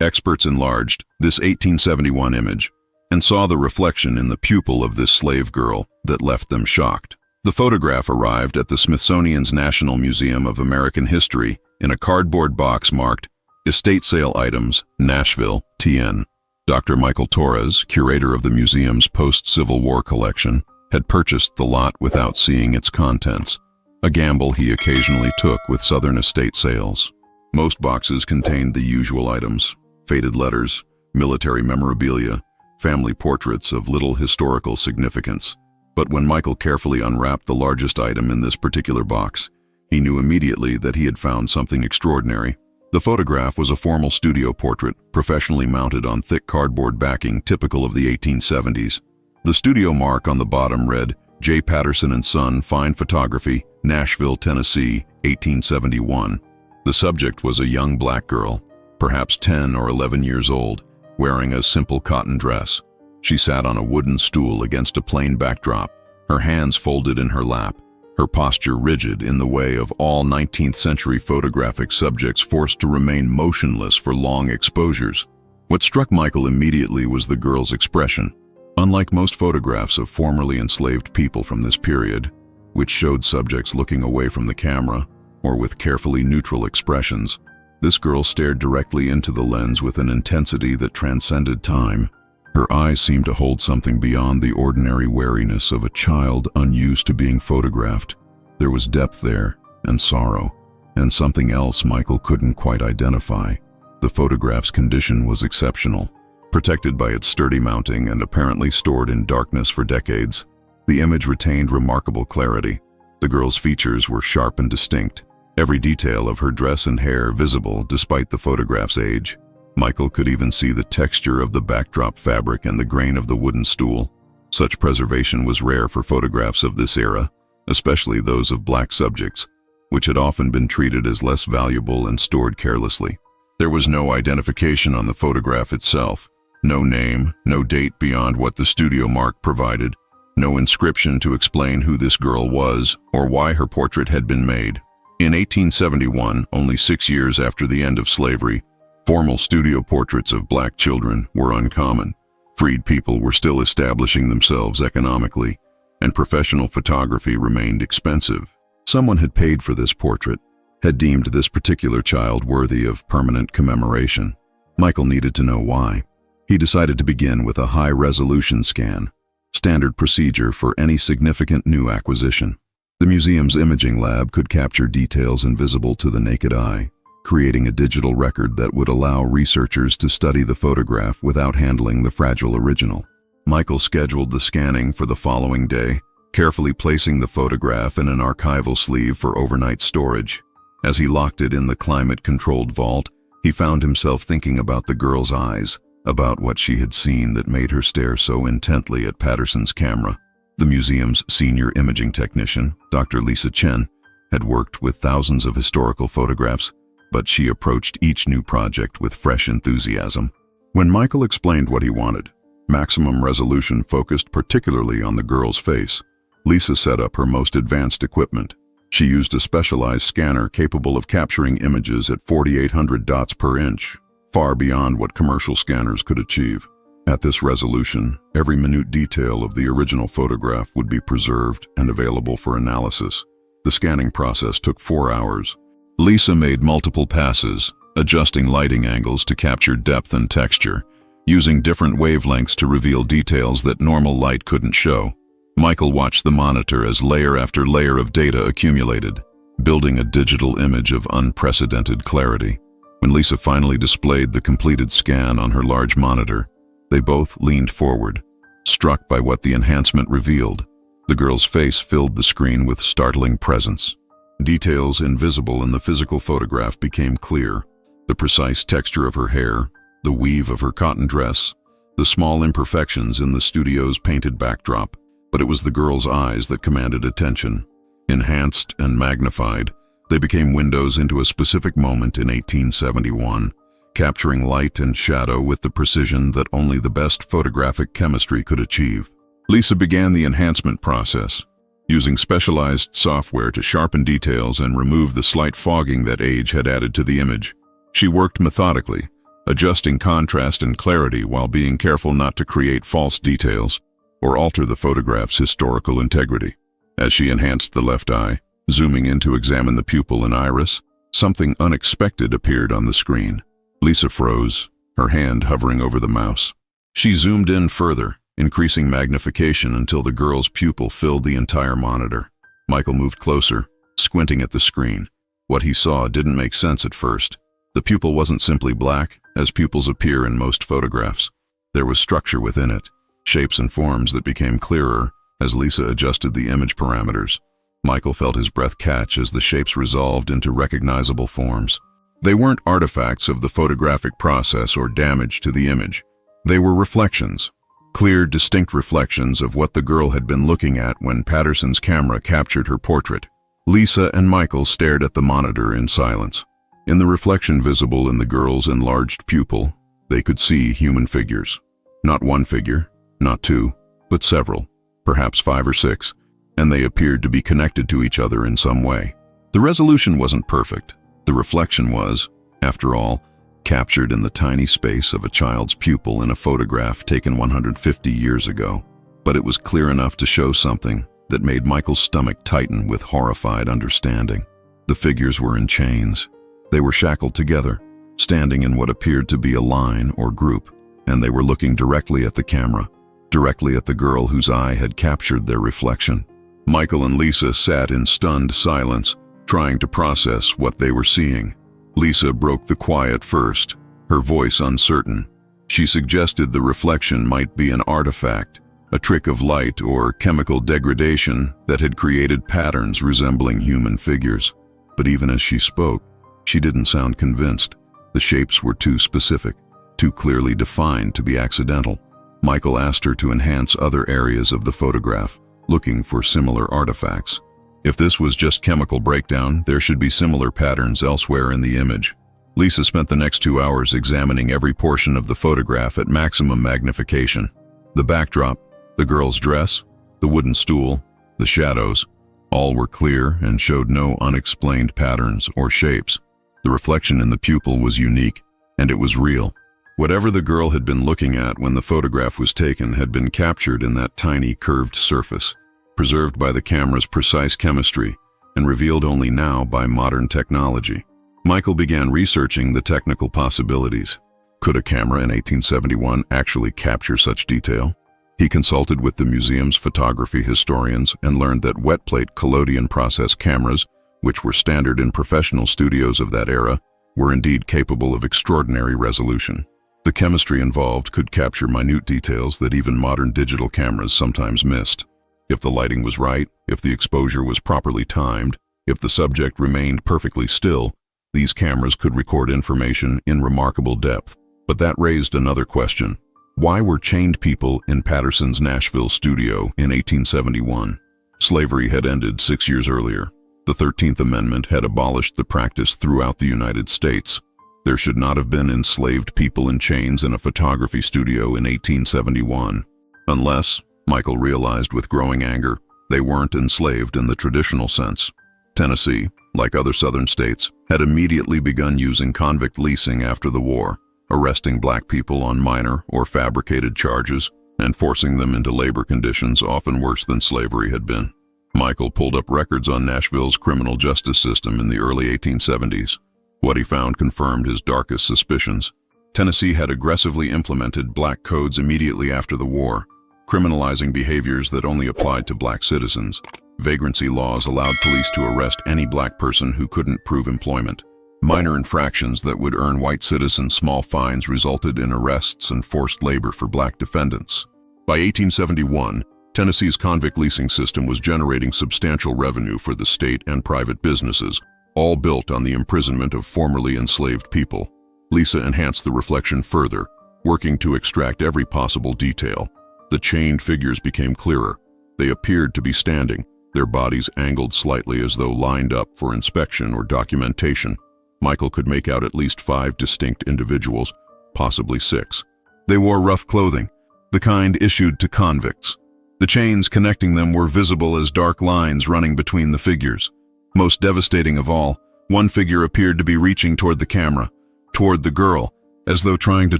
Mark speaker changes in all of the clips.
Speaker 1: Experts enlarged this 1871 image and saw the reflection in the pupil of this slave girl that left them shocked. The photograph arrived at the Smithsonian's National Museum of American History in a cardboard box marked Estate Sale Items, Nashville, TN. Dr. Michael Torres, curator of the museum's post-Civil War collection, had purchased the lot without seeing its contents, a gamble he occasionally took with Southern estate sales. Most boxes contained the usual items: faded letters, military memorabilia, family portraits of little historical significance. But when Michael carefully unwrapped the largest item in this particular box, he knew immediately that he had found something extraordinary. The photograph was a formal studio portrait, professionally mounted on thick cardboard backing typical of the 1870s. The studio mark on the bottom read, J. Patterson & Son, Fine Photography, Nashville, Tennessee, 1871. The subject was a young black girl, perhaps 10 or 11 years old, wearing a simple cotton dress. She sat on a wooden stool against a plain backdrop, her hands folded in her lap, her posture rigid in the way of all 19th century photographic subjects forced to remain motionless for long exposures. What struck Michael immediately was the girl's expression. Unlike most photographs of formerly enslaved people from this period, which showed subjects looking away from the camera or with carefully neutral expressions, this girl stared directly into the lens with an intensity that transcended time. Her eyes seemed to hold something beyond the ordinary wariness of a child unused to being photographed. There was depth there, and sorrow, and something else Michael couldn't quite identify. The photograph's condition was exceptional. Protected by its sturdy mounting and apparently stored in darkness for decades, the image retained remarkable clarity. The girl's features were sharp and distinct, every detail of her dress and hair visible despite the photograph's age. Michael could even see the texture of the backdrop fabric and the grain of the wooden stool. Such preservation was rare for photographs of this era, especially those of black subjects, which had often been treated as less valuable and stored carelessly. There was no identification on the photograph itself, no name, no date beyond what the studio mark provided, no inscription to explain who this girl was or why her portrait had been made. In 1871, only 6 years after the end of slavery, formal studio portraits of black children were uncommon. Freed people were still establishing themselves economically, and professional photography remained expensive. Someone had paid for this portrait, had deemed this particular child worthy of permanent commemoration. Michael needed to know why. He decided to begin with a high-resolution scan, standard procedure for any significant new acquisition. The museum's imaging lab could capture details invisible to the naked eye, creating a digital record that would allow researchers to study the photograph without handling the fragile original. Michael scheduled the scanning for the following day, carefully placing the photograph in an archival sleeve for overnight storage. As he locked it in the climate-controlled vault, he found himself thinking about the girl's eyes, about what she had seen that made her stare so intently at Patterson's camera. The museum's senior imaging technician, Dr. Lisa Chen, had worked with thousands of historical photographs, but she approached each new project with fresh enthusiasm. When Michael explained what he wanted, maximum resolution focused particularly on the girl's face, Lisa set up her most advanced equipment. She used a specialized scanner capable of capturing images at 4,800 dots per inch, far beyond what commercial scanners could achieve. At this resolution, every minute detail of the original photograph would be preserved and available for analysis. The scanning process took 4 hours. Lisa made multiple passes, adjusting lighting angles to capture depth and texture, using different wavelengths to reveal details that normal light couldn't show. Michael watched the monitor as layer after layer of data accumulated, building a digital image of unprecedented clarity. When Lisa finally displayed the completed scan on her large monitor, they both leaned forward, struck by what the enhancement revealed. The girl's face filled the screen with startling presence. Details invisible in the physical photograph became clear: the precise texture of her hair, the weave of her cotton dress, the small imperfections in the studio's painted backdrop. But it was the girl's eyes that commanded attention. Enhanced and magnified, they became windows into a specific moment in 1871, capturing light and shadow with the precision that only the best photographic chemistry could achieve. Lisa began the enhancement process, using specialized software to sharpen details and remove the slight fogging that age had added to the image. She worked methodically, adjusting contrast and clarity while being careful not to create false details or alter the photograph's historical integrity. As she enhanced the left eye, zooming in to examine the pupil and iris, something unexpected appeared on the screen. Lisa froze, her hand hovering over the mouse. She zoomed in further, increasing magnification until the girl's pupil filled the entire monitor. Michael moved closer, squinting at the screen. What he saw didn't make sense at first. The pupil wasn't simply black, as pupils appear in most photographs. There was structure within it, shapes and forms that became clearer as Lisa adjusted the image parameters. Michael felt his breath catch as the shapes resolved into recognizable forms. They weren't artifacts of the photographic process or damage to the image. They were reflections, clear, distinct reflections of what the girl had been looking at when Patterson's camera captured her portrait. Lisa and Michael stared at the monitor in silence. In the reflection visible in the girl's enlarged pupil, they could see human figures. Not one figure, not two, but several, perhaps 5 or 6, and they appeared to be connected to each other in some way. The resolution wasn't perfect. The reflection was, after all, captured in the tiny space of a child's pupil in a photograph taken 150 years ago. But it was clear enough to show something that made Michael's stomach tighten with horrified understanding. The figures were in chains. They were shackled together, standing in what appeared to be a line or group, and they were looking directly at the camera, directly at the girl whose eye had captured their reflection. Michael and Lisa sat in stunned silence, trying to process what they were seeing. Lisa broke the quiet first, her voice uncertain. She suggested the reflection might be an artifact, a trick of light or chemical degradation that had created patterns resembling human figures. But even as she spoke, she didn't sound convinced. The shapes were too specific, too clearly defined to be accidental. Michael asked her to enhance other areas of the photograph, looking for similar artifacts. If this was just chemical breakdown, there should be similar patterns elsewhere in the image. Lisa spent the next 2 hours examining every portion of the photograph at maximum magnification. The backdrop, the girl's dress, the wooden stool, the shadows, all were clear and showed no unexplained patterns or shapes. The reflection in the pupil was unique, and it was real. Whatever the girl had been looking at when the photograph was taken had been captured in that tiny curved surface, preserved by the camera's precise chemistry and revealed only now by modern technology. Michael began researching the technical possibilities. Could a camera in 1871 actually capture such detail? He consulted with the museum's photography historians and learned that wet plate collodion process cameras, which were standard in professional studios of that era, were indeed capable of extraordinary resolution. The chemistry involved could capture minute details that even modern digital cameras sometimes missed. If the lighting was right, if the exposure was properly timed, if the subject remained perfectly still, these cameras could record information in remarkable depth. But that raised another question. Why were chained people in Patterson's Nashville studio in 1871? Slavery had ended 6 years earlier. The 13th Amendment had abolished the practice throughout the United States. There should not have been enslaved people in chains in a photography studio in 1871. Unless, Michael realized with growing anger, they weren't enslaved in the traditional sense. Tennessee, like other southern states, had immediately begun using convict leasing after the war, arresting black people on minor or fabricated charges and forcing them into labor conditions often worse than slavery had been. Michael pulled up records on Nashville's criminal justice system in the early 1870s. What he found confirmed his darkest suspicions. Tennessee had aggressively implemented black codes immediately after the war, criminalizing behaviors that only applied to black citizens. Vagrancy laws allowed police to arrest any black person who couldn't prove employment. Minor infractions that would earn white citizens small fines resulted in arrests and forced labor for black defendants. By 1871, Tennessee's convict leasing system was generating substantial revenue for the state and private businesses, all built on the imprisonment of formerly enslaved people. Lisa enhanced the reflection further, working to extract every possible detail. The chained figures became clearer. They appeared to be standing, their bodies angled slightly as though lined up for inspection or documentation. Michael could make out at least 5 distinct individuals, possibly 6. They wore rough clothing, the kind issued to convicts. The chains connecting them were visible as dark lines running between the figures. Most devastating of all, one figure appeared to be reaching toward the camera, toward the girl, as though trying to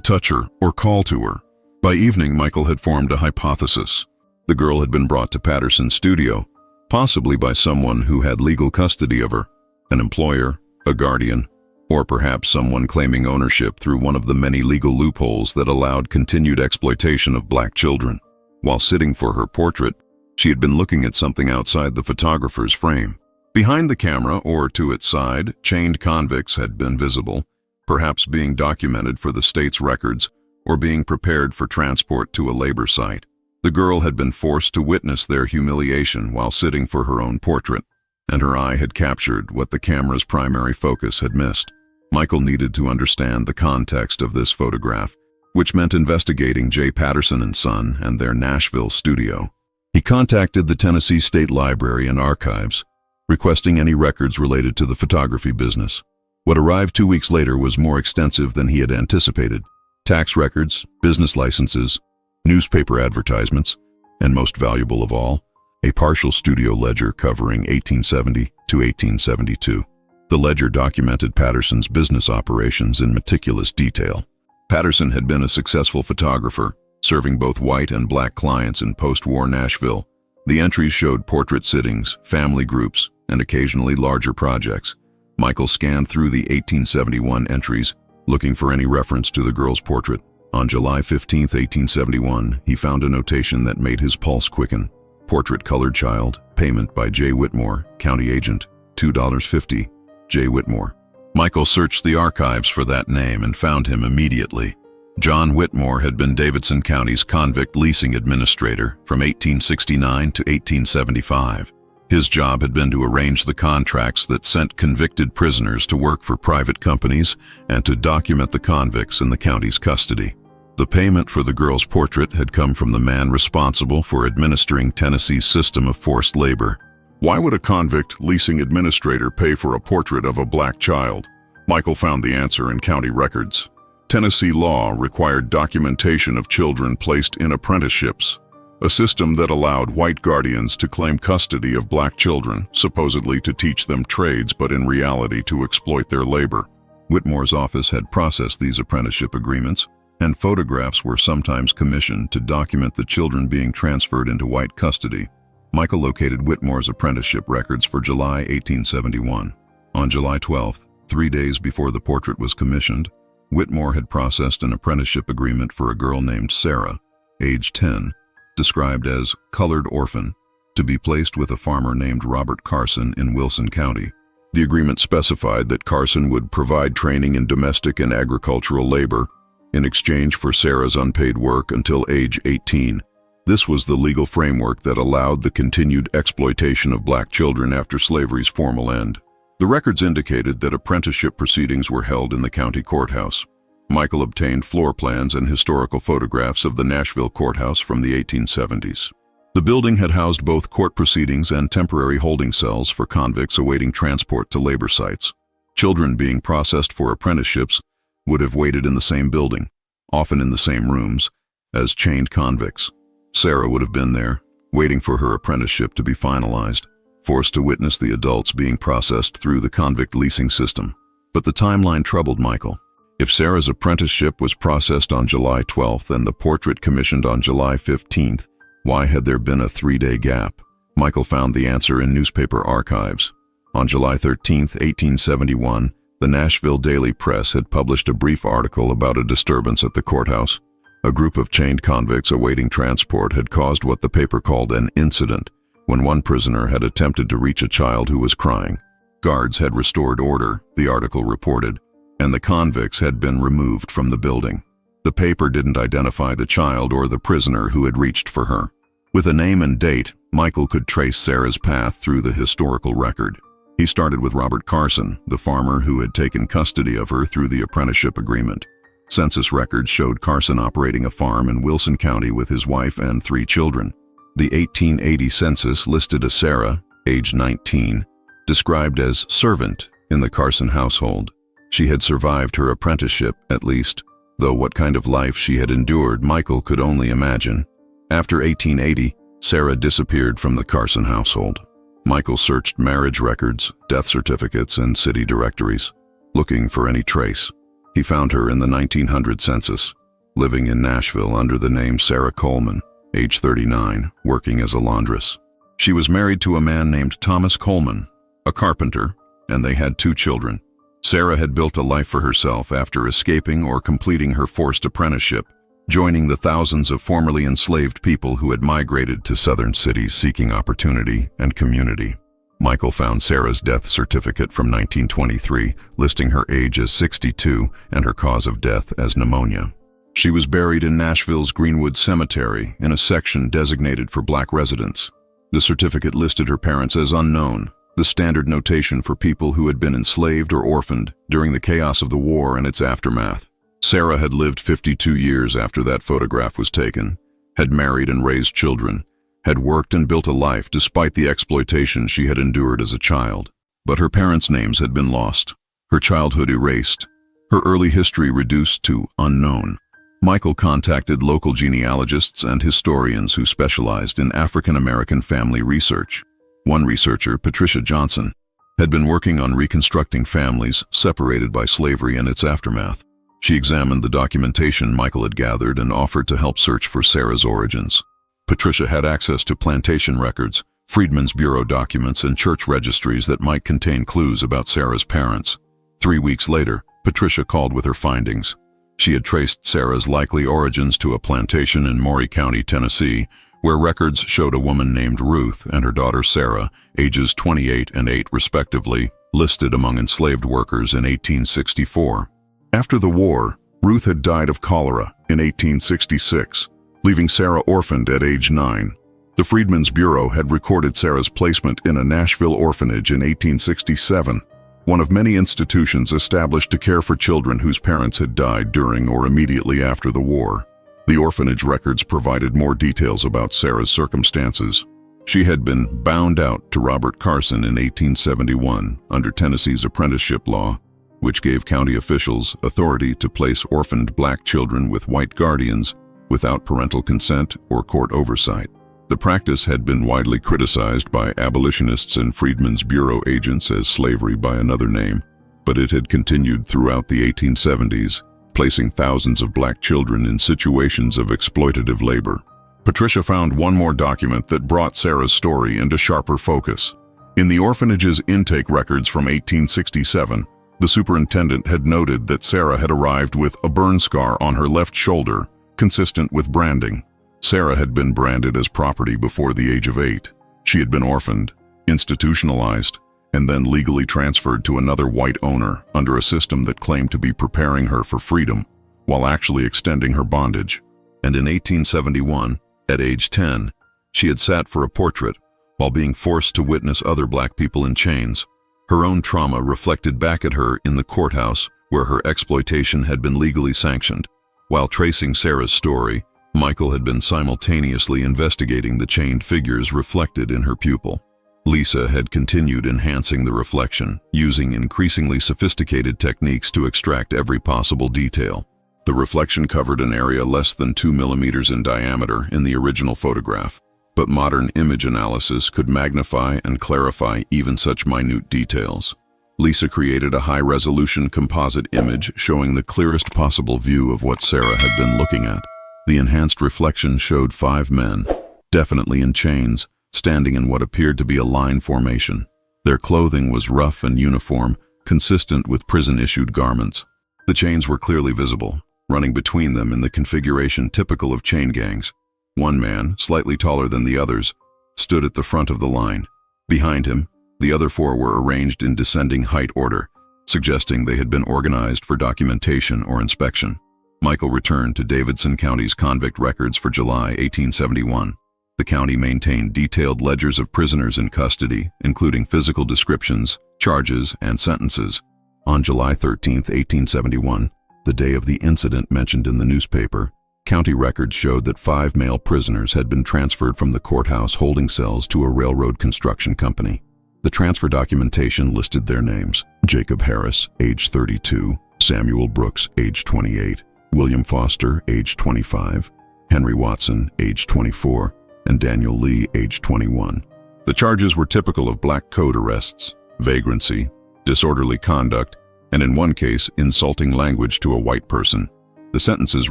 Speaker 1: touch her or call to her. By evening, Michael had formed a hypothesis. The girl had been brought to Patterson's studio, possibly by someone who had legal custody of her, an employer, a guardian, or perhaps someone claiming ownership through one of the many legal loopholes that allowed continued exploitation of black children. While sitting for her portrait, she had been looking at something outside the photographer's frame. Behind the camera, or to its side, chained convicts had been visible, perhaps being documented for the state's records or being prepared for transport to a labor site. The girl had been forced to witness their humiliation while sitting for her own portrait, and her eye had captured what the camera's primary focus had missed. Michael needed to understand the context of this photograph, which meant investigating J. Patterson and Son and their Nashville studio. He contacted the Tennessee State Library and Archives, requesting any records related to the photography business. What arrived 2 weeks later was more extensive than he had anticipated. Tax records, business licenses, newspaper advertisements, and most valuable of all, a partial studio ledger covering 1870 to 1872. The ledger documented Patterson's business operations in meticulous detail. Patterson had been a successful photographer, serving both white and black clients in post-war Nashville. The entries showed portrait sittings, family groups, and occasionally larger projects. Michael scanned through the 1871 entries, looking for any reference to the girl's portrait. On July 15, 1871, he found a notation that made his pulse quicken. Portrait colored child, payment by J. Whitmore, county agent, $2.50, J. Whitmore. Michael searched the archives for that name and found him immediately. John Whitmore had been Davidson County's convict leasing administrator from 1869 to 1875. His job had been to arrange the contracts that sent convicted prisoners to work for private companies and to document the convicts in the county's custody. The payment for the girl's portrait had come from the man responsible for administering Tennessee's system of forced labor. Why would a convict leasing administrator pay for a portrait of a black child? Michael found the answer in county records. Tennessee law required documentation of children placed in apprenticeships, a system that allowed white guardians to claim custody of black children, supposedly to teach them trades but in reality to exploit their labor. Whitmore's office had processed these apprenticeship agreements, and photographs were sometimes commissioned to document the children being transferred into white custody. Michael located Whitmore's apprenticeship records for July 1871. On July 12th, 3 days before the portrait was commissioned, Whitmore had processed an apprenticeship agreement for a girl named Sarah, age 10, described as colored orphan, to be placed with a farmer named Robert Carson in Wilson County. The agreement specified that Carson would provide training in domestic and agricultural labor in exchange for Sarah's unpaid work until age 18. This was the legal framework that allowed the continued exploitation of black children after slavery's formal end. The records indicated that apprenticeship proceedings were held in the county courthouse. Michael obtained floor plans and historical photographs of the Nashville courthouse from the 1870s. The building had housed both court proceedings and temporary holding cells for convicts awaiting transport to labor sites. Children being processed for apprenticeships would have waited in the same building, often in the same rooms, as chained convicts. Sarah would have been there, waiting for her apprenticeship to be finalized, forced to witness the adults being processed through the convict leasing system. But the timeline troubled Michael. If Sarah's apprenticeship was processed on July 12th and the portrait commissioned on July 15th, why had there been a 3-day gap? Michael found the answer in newspaper archives. On July 13, 1871, the Nashville Daily Press had published a brief article about a disturbance at the courthouse. A group of chained convicts awaiting transport had caused what the paper called an incident, when one prisoner had attempted to reach a child who was crying. Guards had restored order, the article reported, and the convicts had been removed from the building. The paper didn't identify the child or the prisoner who had reached for her. With a name and date, Michael could trace Sarah's path through the historical record. He started with Robert Carson, the farmer who had taken custody of her through the apprenticeship agreement. Census records showed Carson operating a farm in Wilson County with his wife and 3 children. The 1880 census listed a Sarah, age 19, described as servant in the Carson household. She had survived her apprenticeship, at least, though what kind of life she had endured Michael could only imagine. After 1880, Sarah disappeared from the Carson household. Michael searched marriage records, death certificates, and city directories, looking for any trace. He found her in the 1900 census, living in Nashville under the name Sarah Coleman, age 39, working as a laundress. She was married to a man named Thomas Coleman, a carpenter, and they had 2 children. Sarah had built a life for herself after escaping or completing her forced apprenticeship, joining the thousands of formerly enslaved people who had migrated to southern cities seeking opportunity and community. Michael found Sarah's death certificate from 1923, listing her age as 62 and her cause of death as pneumonia. She was buried in Nashville's Greenwood Cemetery in a section designated for Black residents. The certificate listed her parents as unknown, the standard notation for people who had been enslaved or orphaned during the chaos of the war and its aftermath. Sarah had lived 52 years after that photograph was taken, had married and raised children, had worked and built a life despite the exploitation she had endured as a child. But her parents' names had been lost, her childhood erased, her early history reduced to unknown. Michael contacted local genealogists and historians who specialized in African American family research. One researcher, Patricia Johnson, had been working on reconstructing families separated by slavery and its aftermath. She examined the documentation Michael had gathered and offered to help search for Sarah's origins. Patricia had access to plantation records, Freedmen's Bureau documents, and church registries that might contain clues about Sarah's parents. 3 weeks later, Patricia called with her findings. She had traced Sarah's likely origins to a plantation in Maury County, Tennessee, where records showed a woman named Ruth and her daughter Sarah, ages 28 and 8 respectively, listed among enslaved workers in 1864. After the war, Ruth had died of cholera in 1866, leaving Sarah orphaned at age 9. The Freedmen's Bureau had recorded Sarah's placement in a Nashville orphanage in 1867, one of many institutions established to care for children whose parents had died during or immediately after the war. The orphanage records provided more details about Sarah's circumstances. She had been bound out to Robert Carson in 1871 under Tennessee's apprenticeship law, which gave county officials authority to place orphaned black children with white guardians without parental consent or court oversight. The practice had been widely criticized by abolitionists and Freedmen's Bureau agents as slavery by another name, but it had continued throughout the 1870s, placing thousands of black children in situations of exploitative labor. Patricia found one more document that brought Sarah's story into sharper focus. In the orphanage's intake records from 1867, the superintendent had noted that Sarah had arrived with a burn scar on her left shoulder, consistent with branding. Sarah had been branded as property before the age of 8. She had been orphaned, institutionalized, and then legally transferred to another white owner under a system that claimed to be preparing her for freedom, while actually extending her bondage. And in 1871, at age 10, she had sat for a portrait while being forced to witness other black people in chains. Her own trauma reflected back at her in the courthouse where her exploitation had been legally sanctioned. While tracing Sarah's story, Michael had been simultaneously investigating the chained figures reflected in her pupil. Lisa had continued enhancing the reflection, using increasingly sophisticated techniques to extract every possible detail. The reflection covered an area less than 2 millimeters in diameter in the original photograph, but modern image analysis could magnify and clarify even such minute details. Lisa created a high-resolution composite image showing the clearest possible view of what Sarah had been looking at. The enhanced reflection showed 5 men, definitely in chains, standing in what appeared to be a line formation. Their clothing was rough and uniform, consistent with prison-issued garments. The chains were clearly visible, running between them in the configuration typical of chain gangs. One man, slightly taller than the others, stood at the front of the line. Behind him, the other 4 were arranged in descending height order, suggesting they had been organized for documentation or inspection. Michael returned to Davidson County's convict records for July 1871. The county maintained detailed ledgers of prisoners in custody, including physical descriptions, charges, and sentences. On July 13, 1871, the day of the incident mentioned in the newspaper, county records showed that 5 male prisoners had been transferred from the courthouse holding cells to a railroad construction company. The transfer documentation listed their names: Jacob Harris, age 32, Samuel Brooks, age 28, William Foster, age 25, Henry Watson, age 24, and Daniel Lee, age 21. The charges were typical of black code arrests: vagrancy, disorderly conduct, and in one case, insulting language to a white person. The sentences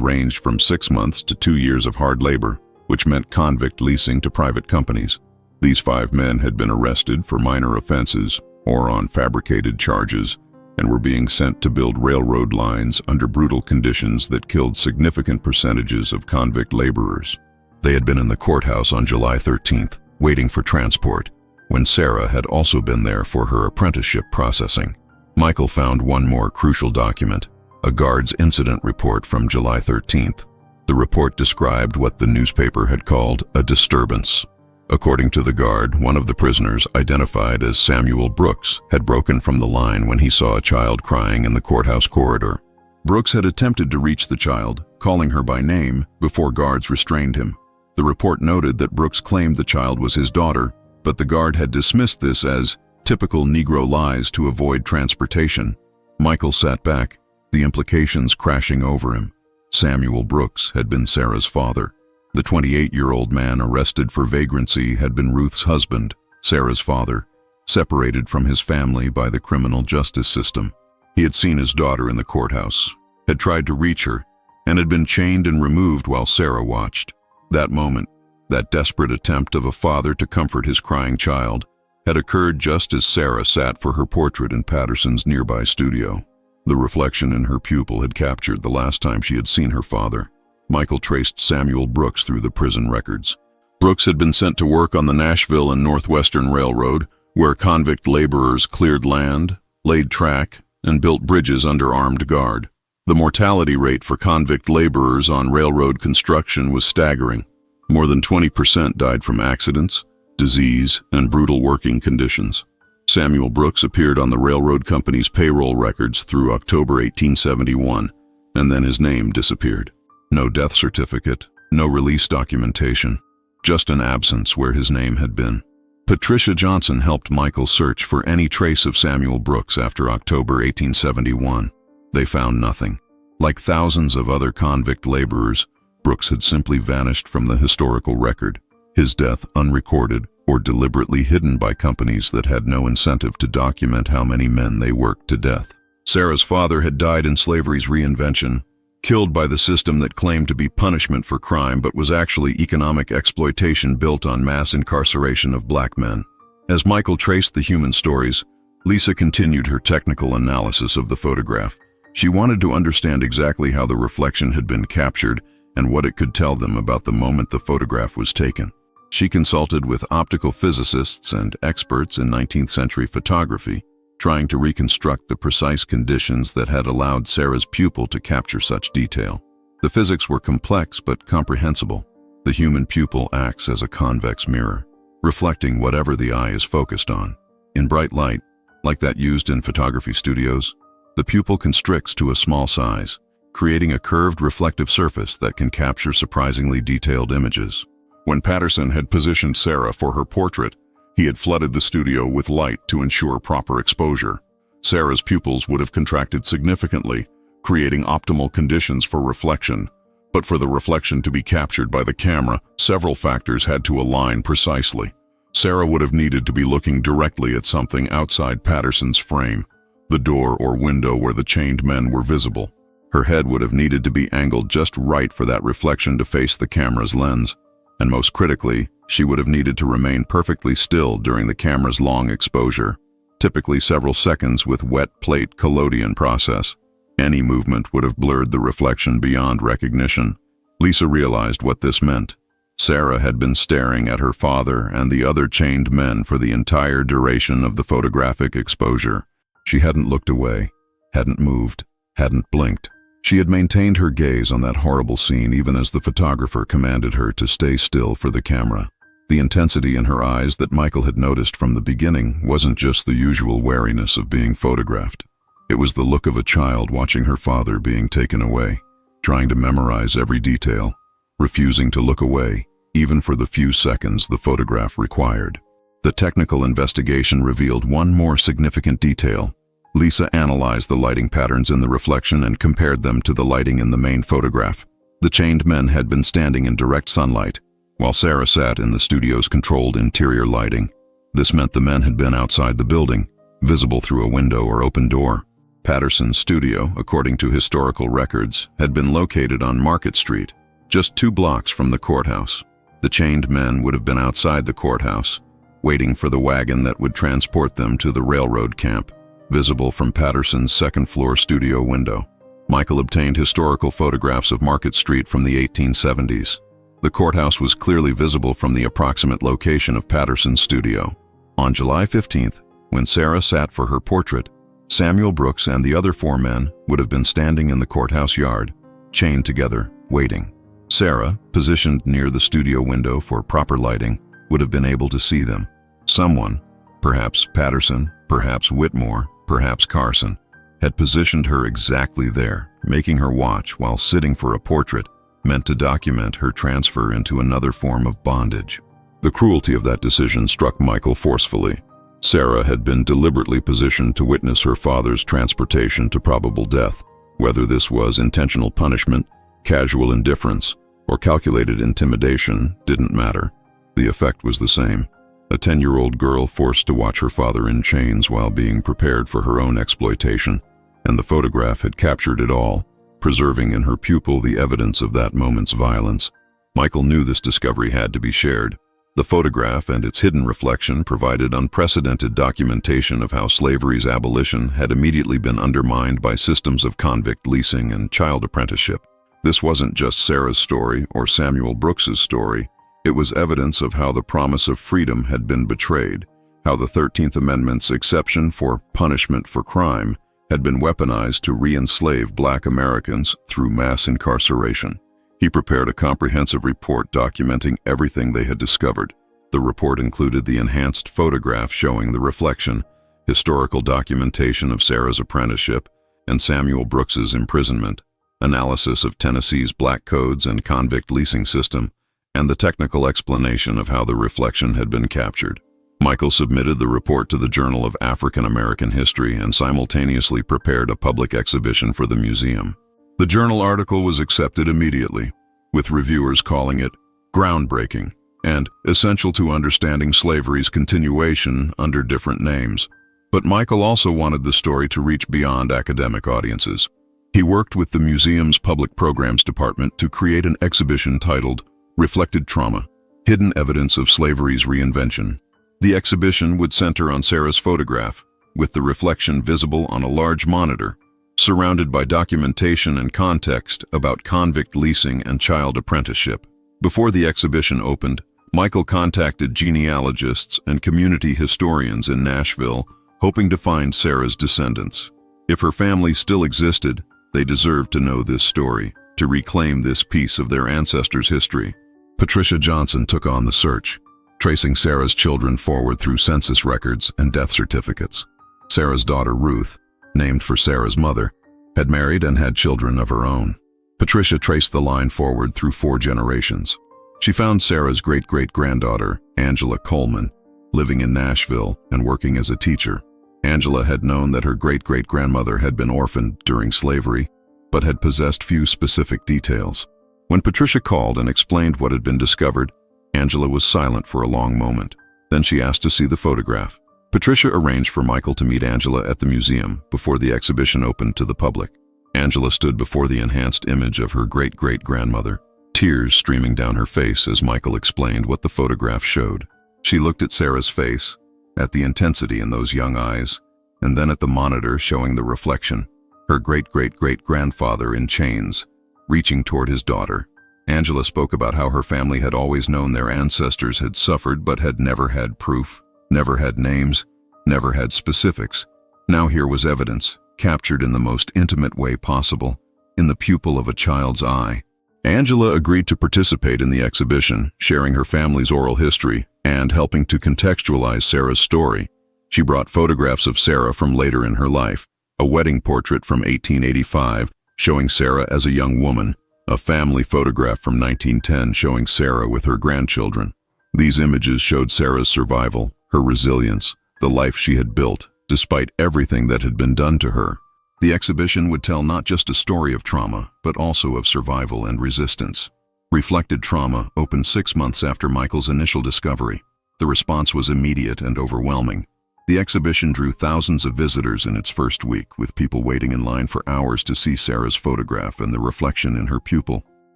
Speaker 1: ranged from 6 months to 2 years of hard labor, which meant convict leasing to private companies. These 5 men had been arrested for minor offenses or on fabricated charges and were being sent to build railroad lines under brutal conditions that killed significant percentages of convict laborers. They had been in the courthouse on July 13th, waiting for transport, when Sarah had also been there for her apprenticeship processing. Michael found one more crucial document, a guard's incident report from July 13th. The report described what the newspaper had called a disturbance. According to the guard, one of the prisoners, identified as Samuel Brooks, had broken from the line when he saw a child crying in the courthouse corridor. Brooks had attempted to reach the child, calling her by name, before guards restrained him. The report noted that Brooks claimed the child was his daughter, but the guard had dismissed this as typical Negro lies to avoid transportation. Michael sat back, the implications crashing over him. Samuel Brooks had been Sarah's father. The 28-year-old man arrested for vagrancy had been Ruth's husband, Sarah's father, separated from his family by the criminal justice system. He had seen his daughter in the courthouse, had tried to reach her, and had been chained and removed while Sarah watched. That moment, that desperate attempt of a father to comfort his crying child, had occurred just as Sarah sat for her portrait in Patterson's nearby studio. The reflection in her pupil had captured the last time she had seen her father. Michael traced Samuel Brooks through the prison records. Brooks had been sent to work on the Nashville and Northwestern Railroad, where convict laborers cleared land, laid track, and built bridges under armed guard. The mortality rate for convict laborers on railroad construction was staggering. More than 20% died from accidents, disease, and brutal working conditions. Samuel Brooks appeared on the railroad company's payroll records through October 1871, and then his name disappeared. No death certificate, no release documentation, just an absence where his name had been. Patricia Johnson helped Michael search for any trace of Samuel Brooks after October 1871. They found nothing. Like thousands of other convict laborers, Brooks had simply vanished from the historical record, his death unrecorded or deliberately hidden by companies that had no incentive to document how many men they worked to death. Sarah's father had died in slavery's reinvention, killed by the system that claimed to be punishment for crime but was actually economic exploitation built on mass incarceration of black men. As Michael traced the human stories, Lisa continued her technical analysis of the photograph. She wanted to understand exactly how the reflection had been captured and what it could tell them about the moment the photograph was taken. She consulted with optical physicists and experts in 19th century photography, trying to reconstruct the precise conditions that had allowed Sarah's pupil to capture such detail. The physics were complex but comprehensible. The human pupil acts as a convex mirror, reflecting whatever the eye is focused on. In bright light, like that used in photography studios, the pupil constricts to a small size, creating a curved reflective surface that can capture surprisingly detailed images. When Patterson had positioned Sarah for her portrait, he had flooded the studio with light to ensure proper exposure. Sarah's pupils would have contracted significantly, creating optimal conditions for reflection. But for the reflection to be captured by the camera, several factors had to align precisely. Sarah would have needed to be looking directly at something outside Patterson's frame, the door or window where the chained men were visible. Her head would have needed to be angled just right for that reflection to face the camera's lens. And most critically, she would have needed to remain perfectly still during the camera's long exposure, typically several seconds with wet plate collodion process. Any movement would have blurred the reflection beyond recognition. Lisa realized what this meant. Sarah had been staring at her father and the other chained men for the entire duration of the photographic exposure. She hadn't looked away, hadn't moved, hadn't blinked. She had maintained her gaze on that horrible scene even as the photographer commanded her to stay still for the camera. The intensity in her eyes that Michael had noticed from the beginning wasn't just the usual wariness of being photographed. It was the look of a child watching her father being taken away, trying to memorize every detail, refusing to look away, even for the few seconds the photograph required. The technical investigation revealed one more significant detail. Lisa analyzed the lighting patterns in the reflection and compared them to the lighting in the main photograph. The chained men had been standing in direct sunlight, while Sarah sat in the studio's controlled interior lighting. This meant the men had been outside the building, visible through a window or open door. Patterson's studio, according to historical records, had been located on Market Street, just 2 blocks from the courthouse. The chained men would have been outside the courthouse, waiting for the wagon that would transport them to the railroad camp, visible from Patterson's second-floor studio window. Michael obtained historical photographs of Market Street from the 1870s. The courthouse was clearly visible from the approximate location of Patterson's studio. On July 15th, when Sarah sat for her portrait, Samuel Brooks and the other 4 men would have been standing in the courthouse yard, chained together, waiting. Sarah, positioned near the studio window for proper lighting, would have been able to see them. Someone, perhaps Patterson, perhaps Whitmore, perhaps Carson, had positioned her exactly there, making her watch while sitting for a portrait meant to document her transfer into another form of bondage. The cruelty of that decision struck Michael forcefully. Sarah had been deliberately positioned to witness her father's transportation to probable death. Whether this was intentional punishment, casual indifference, or calculated intimidation didn't matter. The effect was the same. A 10-year-old girl forced to watch her father in chains while being prepared for her own exploitation, and the photograph had captured it all, preserving in her pupil the evidence of that moment's violence. Michael knew this discovery had to be shared. The photograph and its hidden reflection provided unprecedented documentation of how slavery's abolition had immediately been undermined by systems of convict leasing and child apprenticeship. This wasn't just Sarah's story or Samuel Brooks's story. It was evidence of how the promise of freedom had been betrayed, how the 13th Amendment's exception for punishment for crime had been weaponized to re-enslave Black Americans through mass incarceration. He prepared a comprehensive report documenting everything they had discovered. The report included the enhanced photograph showing the reflection, historical documentation of Sarah's apprenticeship and Samuel Brooks's imprisonment, analysis of Tennessee's black codes and convict leasing system, and the technical explanation of how the reflection had been captured. Michael submitted the report to the Journal of African American History and simultaneously prepared a public exhibition for the museum. The journal article was accepted immediately, with reviewers calling it groundbreaking and essential to understanding slavery's continuation under different names. But Michael also wanted the story to reach beyond academic audiences. He worked with the museum's public programs department to create an exhibition titled Reflected Trauma: Hidden Evidence of Slavery's Reinvention. The exhibition would center on Sarah's photograph, with the reflection visible on a large monitor, surrounded by documentation and context about convict leasing and child apprenticeship. Before the exhibition opened, Michael contacted genealogists and community historians in Nashville, hoping to find Sarah's descendants. If her family still existed, they deserved to know this story, to reclaim this piece of their ancestors' history. Patricia Johnson took on the search, tracing Sarah's children forward through census records and death certificates. Sarah's daughter, Ruth, named for Sarah's mother, had married and had children of her own. Patricia traced the line forward through 4 generations. She found Sarah's great-great-granddaughter, Angela Coleman, living in Nashville and working as a teacher. Angela had known that her great-great-grandmother had been orphaned during slavery, but had possessed few specific details. When Patricia called and explained what had been discovered, Angela was silent for a long moment. Then she asked to see the photograph. Patricia arranged for Michael to meet Angela at the museum before the exhibition opened to the public. Angela stood before the enhanced image of her great-great-grandmother, tears streaming down her face as Michael explained what the photograph showed. She looked at Sarah's face, at the intensity in those young eyes, and then at the monitor showing the reflection, her great-great-great-grandfather in chains, reaching toward his daughter. Angela spoke about how her family had always known their ancestors had suffered but had never had proof, never had names, never had specifics. Now here was evidence, captured in the most intimate way possible, in the pupil of a child's eye. Angela agreed to participate in the exhibition, sharing her family's oral history and helping to contextualize Sarah's story. She brought photographs of Sarah from later in her life, a wedding portrait from 1885 showing Sarah as a young woman, a family photograph from 1910 showing Sarah with her grandchildren. These images showed Sarah's survival, her resilience, the life she had built, despite everything that had been done to her. The exhibition would tell not just a story of trauma, but also of survival and resistance. Reflected Trauma opened 6 months after Michael's initial discovery. The response was immediate and overwhelming. The exhibition drew thousands of visitors in its first week, with people waiting in line for hours to see Sarah's photograph and the reflection in her pupil.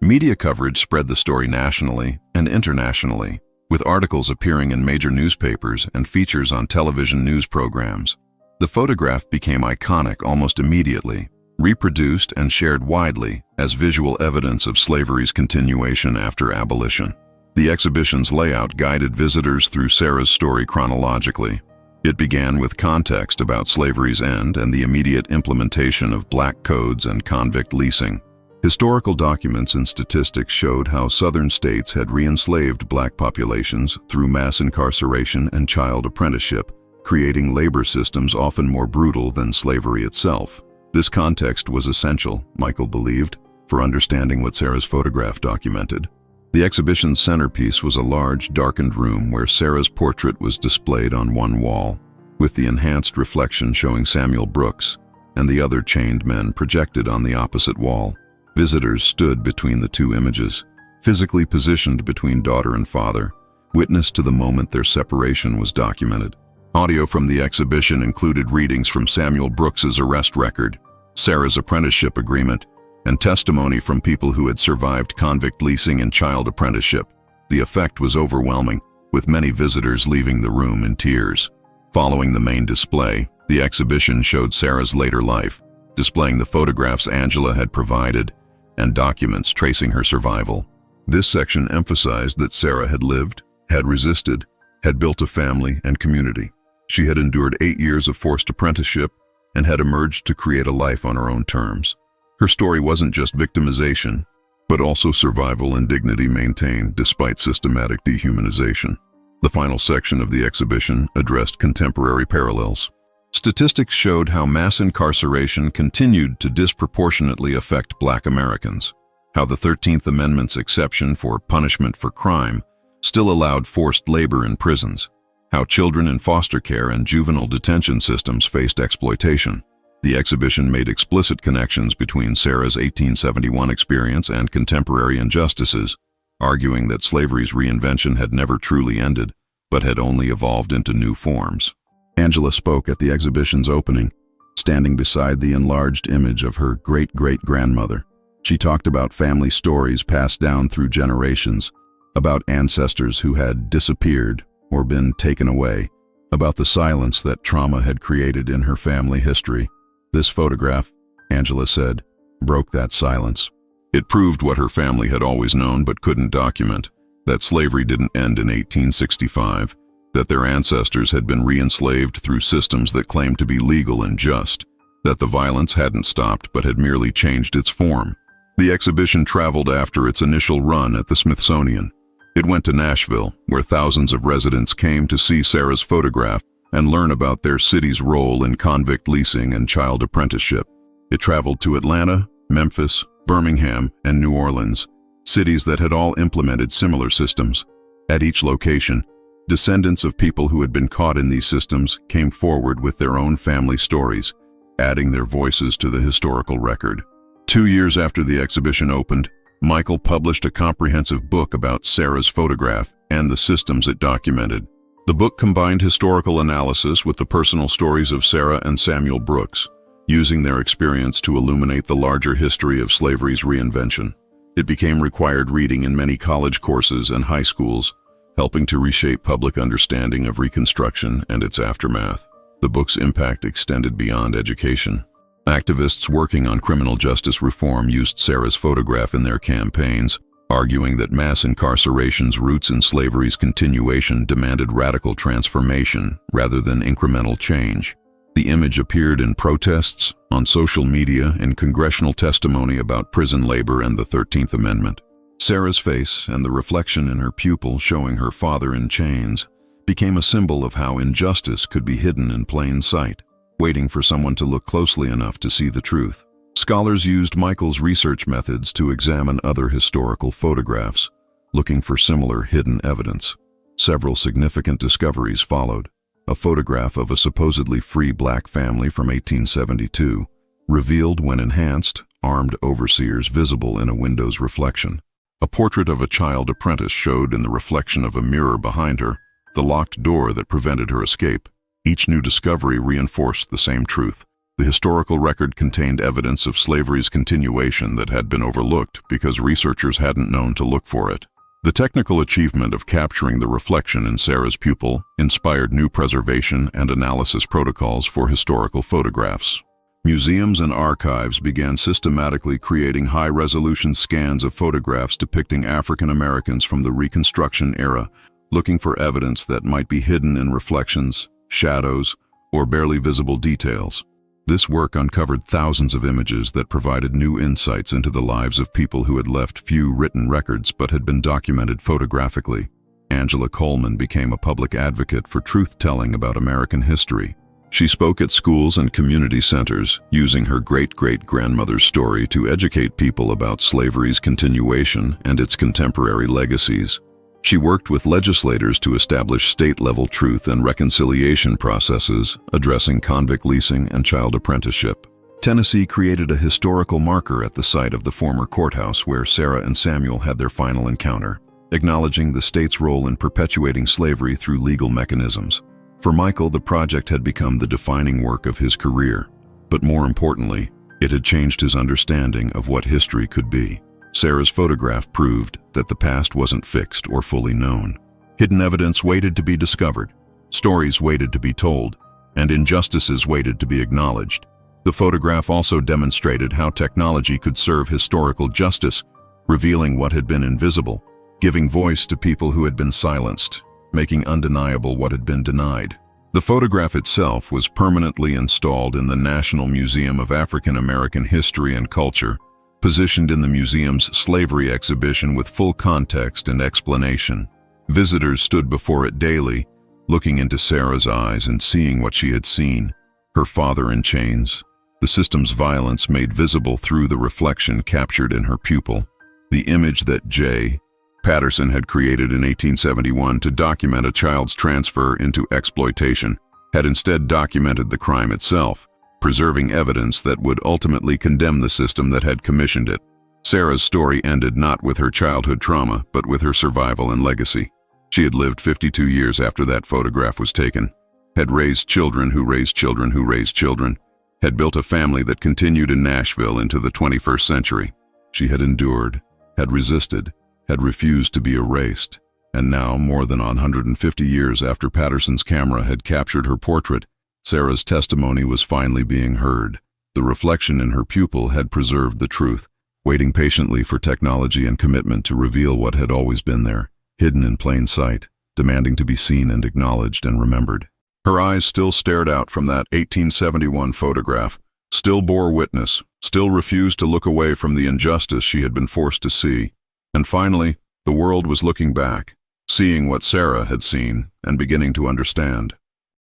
Speaker 1: Media coverage spread the story nationally and internationally, with articles appearing in major newspapers and features on television news programs. The photograph became iconic almost immediately, reproduced and shared widely as visual evidence of slavery's continuation after abolition. The exhibition's layout guided visitors through Sarah's story chronologically. It began with context about slavery's end and the immediate implementation of black codes and convict leasing. Historical documents and statistics showed how Southern states had re-enslaved black populations through mass incarceration and child apprenticeship, creating labor systems often more brutal than slavery itself. This context was essential, Michael believed, for understanding what Sarah's photograph documented. The exhibition's centerpiece was a large, darkened room where Sarah's portrait was displayed on one wall, with the enhanced reflection showing Samuel Brooks and the other chained men projected on the opposite wall. Visitors stood between the two images, physically positioned between daughter and father, witness to the moment their separation was documented. Audio from the exhibition included readings from Samuel Brooks's arrest record, Sarah's apprenticeship agreement, and testimony from people who had survived convict leasing and child apprenticeship. The effect was overwhelming, with many visitors leaving the room in tears. Following the main display, the exhibition showed Sarah's later life, displaying the photographs Angela had provided and documents tracing her survival. This section emphasized that Sarah had lived, had resisted, had built a family and community. She had endured 8 years of forced apprenticeship and had emerged to create a life on her own terms. Her story wasn't just victimization, but also survival and dignity maintained despite systematic dehumanization. The final section of the exhibition addressed contemporary parallels. Statistics showed how mass incarceration continued to disproportionately affect Black Americans, how the 13th Amendment's exception for punishment for crime still allowed forced labor in prisons, how children in foster care and juvenile detention systems faced exploitation. The exhibition made explicit connections between Sarah's 1871 experience and contemporary injustices, arguing that slavery's reinvention had never truly ended, but had only evolved into new forms. Angela spoke at the exhibition's opening, standing beside the enlarged image of her great-great-grandmother. She talked about family stories passed down through generations, about ancestors who had disappeared or been taken away, about the silence that trauma had created in her family history. This photograph, Angela said, broke that silence. It proved what her family had always known but couldn't document, that slavery didn't end in 1865, that their ancestors had been re-enslaved through systems that claimed to be legal and just, that the violence hadn't stopped but had merely changed its form. The exhibition traveled after its initial run at the Smithsonian. It went to Nashville, where thousands of residents came to see Sarah's photograph and learn about their city's role in convict leasing and child apprenticeship. It traveled to Atlanta, Memphis, Birmingham, and New Orleans, cities that had all implemented similar systems. At each location, descendants of people who had been caught in these systems came forward with their own family stories, adding their voices to the historical record. 2 years after the exhibition opened, Michael published a comprehensive book about Sarah's photograph and the systems it documented. The book combined historical analysis with the personal stories of Sarah and Samuel Brooks, using their experience to illuminate the larger history of slavery's reinvention. It became required reading in many college courses and high schools, helping to reshape public understanding of Reconstruction and its aftermath. The book's impact extended beyond education. Activists working on criminal justice reform used Sarah's photograph in their campaigns, arguing that mass incarceration's roots in slavery's continuation demanded radical transformation rather than incremental change. The image appeared in protests, on social media, and congressional testimony about prison labor and the 13th Amendment. Sarah's face and the reflection in her pupil showing her father in chains became a symbol of how injustice could be hidden in plain sight, waiting for someone to look closely enough to see the truth. Scholars used Michael's research methods to examine other historical photographs, looking for similar hidden evidence. Several significant discoveries followed. A photograph of a supposedly free black family from 1872 revealed, when enhanced, armed overseers visible in a window's reflection. A portrait of a child apprentice showed in the reflection of a mirror behind her, the locked door that prevented her escape. Each new discovery reinforced the same truth. The historical record contained evidence of slavery's continuation that had been overlooked because researchers hadn't known to look for it. The technical achievement of capturing the reflection in Sarah's pupil inspired new preservation and analysis protocols for historical photographs. Museums and archives began systematically creating high-resolution scans of photographs depicting African Americans from the Reconstruction era, looking for evidence that might be hidden in reflections, shadows, or barely visible details. This work uncovered thousands of images that provided new insights into the lives of people who had left few written records but had been documented photographically. Angela Coleman became a public advocate for truth-telling about American history. She spoke at schools and community centers, using her great-great-grandmother's story to educate people about slavery's continuation and its contemporary legacies. She worked with legislators to establish state-level truth and reconciliation processes, addressing convict leasing and child apprenticeship. Tennessee created a historical marker at the site of the former courthouse where Sarah and Samuel had their final encounter, acknowledging the state's role in perpetuating slavery through legal mechanisms. For Michael, the project had become the defining work of his career, but more importantly, it had changed his understanding of what history could be. Sarah's photograph proved that the past wasn't fixed or fully known. Hidden evidence waited to be discovered, stories waited to be told, and injustices waited to be acknowledged. The photograph also demonstrated how technology could serve historical justice, revealing what had been invisible, giving voice to people who had been silenced, making undeniable what had been denied. The photograph itself was permanently installed in the National Museum of African American History and Culture, positioned in the museum's slavery exhibition with full context and explanation. Visitors stood before it daily, looking into Sarah's eyes and seeing what she had seen: her father in chains, the system's violence made visible through the reflection captured in her pupil. The image that J. Patterson had created in 1871 to document a child's transfer into exploitation had instead documented the crime itself, preserving evidence that would ultimately condemn the system that had commissioned it. Sarah's story ended not with her childhood trauma, but with her survival and legacy. She had lived 52 years after that photograph was taken, had raised children who raised children who raised children, had built a family that continued in Nashville into the 21st century. She had endured, had resisted, had refused to be erased, and now, more than 150 years after Patterson's camera had captured her portrait, Sarah's testimony was finally being heard. The reflection in her pupil had preserved the truth, waiting patiently for technology and commitment to reveal what had always been there, hidden in plain sight, demanding to be seen and acknowledged and remembered. Her eyes still stared out from that 1871 photograph, still bore witness, still refused to look away from the injustice she had been forced to see. And finally, the world was looking back, seeing what Sarah had seen and beginning to understand.